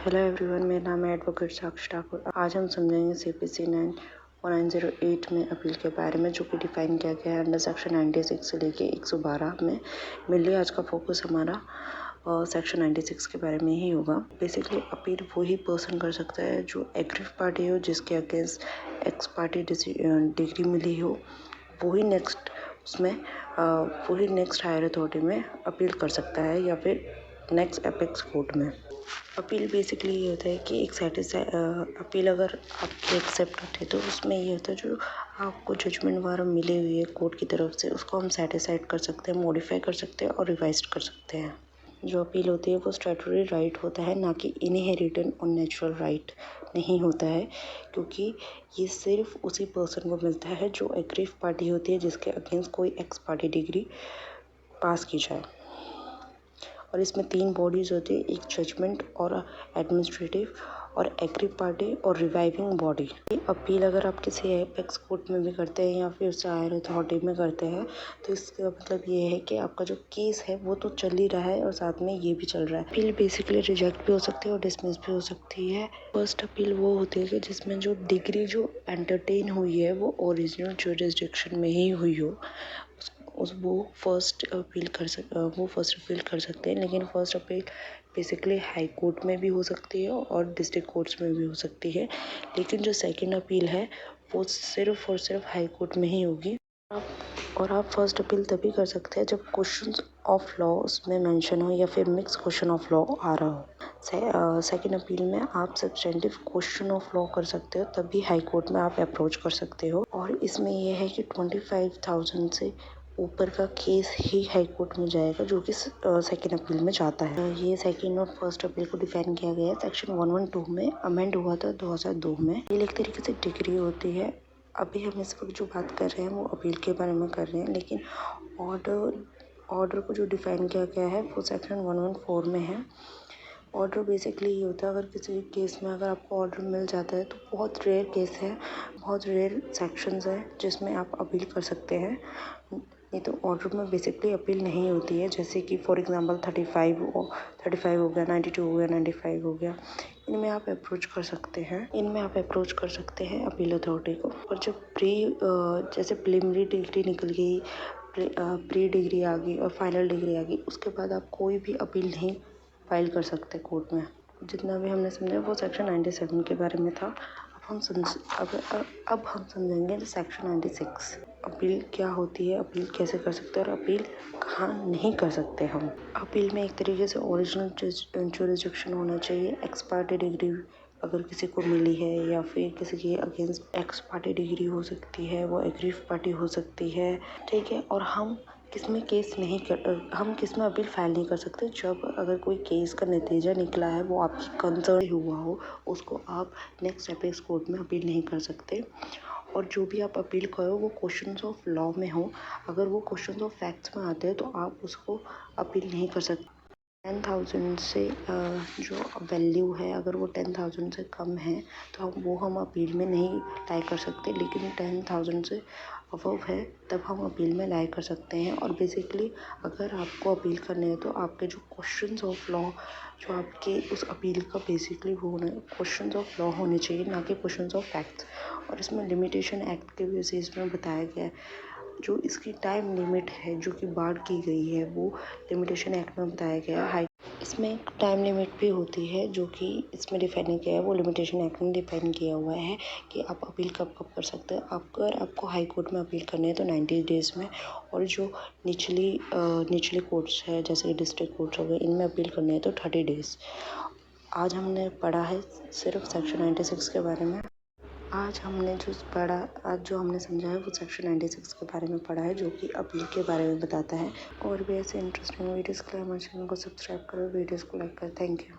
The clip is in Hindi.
हेलो एवरीवन, मेरा नाम है एडवोकेट साक्षी ठाकुर। आज हम समझेंगे CPC 9/1908 में अपील के बारे में, जो कि डिफाइन किया गया है अंडर सेक्शन 96 से लेके 112 में। मेनली आज का फोकस हमारा सेक्शन 96 के बारे में ही होगा। बेसिकली अपील वही पर्सन कर सकता है जो एग्रीव पार्टी हो, जिसके अगेंस्ट एक्स पार्टी डिग्री मिली हो, वही नेक्स्ट हायर अथॉरिटी में अपील कर सकता है या फिर नेक्स्ट एपेक्स कोर्ट में। अपील बेसिकली ये होता है कि एक अपील अगर आपकी एक्सेप्ट होती है तो उसमें ये होता है जो आपको जजमेंट वगैरह मिली हुई है कोर्ट की तरफ से, उसको हम सेटिस्फाइड कर सकते हैं, मॉडिफाई कर सकते हैं और रिवाइज कर सकते हैं। जो अपील होती है वो स्टैट्यूटरी राइट होता है, ना कि इनहेरिटेड और नेचुरल राइट नहीं होता है, क्योंकि ये सिर्फ उसी पर्सन को मिलता है जो एग्रीव पार्टी होती है, जिसके अगेंस्ट कोई एक्स पार्टी डिग्री पास की जाए। और इसमें 3 बॉडीज़ होती है, एक जजमेंट और एडमिनिस्ट्रेटिव और एग्रीव पार्टी और रिवाइविंग बॉडी। अपील अगर आप किसी एपेक्स कोर्ट में भी करते हैं या फिर उससे हायर अथॉरिटी में करते हैं तो इसका मतलब ये है कि आपका जो केस है वो तो चल ही रहा है और साथ में ये भी चल रहा है। अपील बेसिकली रिजेक्ट भी हो सकती है और डिसमिस भी हो सकती है। फर्स्ट अपील वो होती है कि जिसमें जो डिग्री जो एंटरटेन हुई है वो ओरिजिनल जुरिसडिक्शन में ही हुई हो, वो फर्स्ट अपील कर सकते हैं। लेकिन first appeal basically high court में भी हो सकती है और डिस्ट्रिक्ट कोर्ट्स में भी हो सकती है, लेकिन जो सेकंड अपील है वो सिर्फ और सिर्फ हाई कोर्ट में ही होगी। और आप फर्स्ट अपील तभी कर सकते हैं जब क्वेश्चंस ऑफ लॉ उसमें मेंशन हो या फिर मिक्स क्वेश्चन ऑफ लॉ आ रहा हो। सेकंड अपील में आप सब्सटेंटिव क्वेश्चन ऑफ लॉ कर सकते हो, तभी हाई कोर्ट में आप अप्रोच कर सकते हो। और इसमें यह है कि 25,000 से ऊपर का केस ही हाई कोर्ट में जाएगा, जो कि सेकंड अपील में जाता है। ये सेकंड और फर्स्ट अपील को डिफाइन किया गया है सेक्शन 112 में, अमेंड हुआ था 2002 में। ये एक तरीके से डिग्री होती है। अभी हम इस वक्त जो बात कर रहे हैं वो अपील के बारे में कर रहे हैं, लेकिन ऑर्डर को जो डिफाइन किया गया है वो सेक्शन 114 में है। ऑर्डर बेसिकली ये होता है, अगर किसी भी केस में अगर आपको ऑर्डर मिल जाता है तो बहुत रेयर केस है, बहुत रेयर सेक्शंस है जिसमें आप अपील कर सकते हैं। नहीं तो ऑर्डर में बेसिकली अपील नहीं होती है, जैसे कि फॉर एग्जांपल 35 हो गया, 92 हो गया, 95 हो गया, इनमें आप अप्रोच कर सकते हैं अपील अथॉरिटी को। और जब जैसे प्रिलिमिनरी डिग्री निकल गई, प्री डिग्री आ गई और फाइनल डिग्री आ गई, उसके बाद आप कोई भी अपील नहीं फाइल कर सकते कोर्ट में। जितना भी हमने समझा वो सेक्शन 97 के बारे में था। अब हम समझेंगे सेक्शन 96। अपील क्या होती है, अपील कैसे कर सकते हैं और अपील कहाँ नहीं कर सकते हम। अपील में एक तरीके से ओरिजिनल जुरिसडिक्शन होना चाहिए। एक्स पार्टी डिग्री अगर किसी को मिली है या फिर किसी के अगेंस्ट एक्स पार्टी डिग्री हो सकती है, वो एग्रीव पार्टी हो सकती है, ठीक है। और हम किसमें अपील फाइल नहीं कर सकते जब अगर कोई केस का नतीजा निकला है वो आपकी कंसर्न हुआ हो, उसको आप नेक्स्ट एपेक्स कोर्ट में अपील नहीं कर सकते। और जो भी आप अपील करो वो क्वेश्चंस ऑफ लॉ में हो, अगर वो क्वेश्चंस ऑफ फैक्ट्स में आते हैं तो आप उसको अपील नहीं कर सकते। 10,000 से जो वैल्यू है, अगर वो 10,000 से कम है तो हम अपील में नहीं लाई कर सकते, लेकिन 10,000 से अबव है तब हम अपील में लाई कर सकते हैं। और बेसिकली अगर आपको अपील करनी है तो आपके जो क्वेश्चंस ऑफ लॉ जो आपके उस अपील का बेसिकली वो क्वेश्चंस ऑफ लॉ होने चाहिए, ना कि क्वेश्चंस ऑफ फैक्ट्स। और इसमें लिमिटेशन एक्ट के बेसिस में बताया गया है, जो इसकी टाइम लिमिट है जो कि बाढ़ की गई है वो लिमिटेशन एक्ट में बताया गया है। इसमें एक टाइम लिमिट भी होती है जो कि इसमें डिफाइन किया है, वो लिमिटेशन एक्ट में डिफाइन किया हुआ है कि आप अपील कब कर सकते हैं। अगर आपको हाई कोर्ट में अपील करनी है तो 90 डेज़ में, और जो निचली कोर्ट्स है जैसे कि डिस्ट्रिक्ट कोर्ट्स हो गए, इनमें अपील करनी है तो 30 डेज़। आज हमने पढ़ा है सिर्फ सेक्शन 96 के बारे में। आज जो हमने समझा है वो सेक्शन 96 के बारे में पढ़ा है, जो कि अपील के बारे में बताता है। और भी ऐसे इंटरेस्टिंग वीडियोज़ के लिए हमारे चैनल को सब्सक्राइब करो, वीडियोज़ को लाइक करो। Thank you.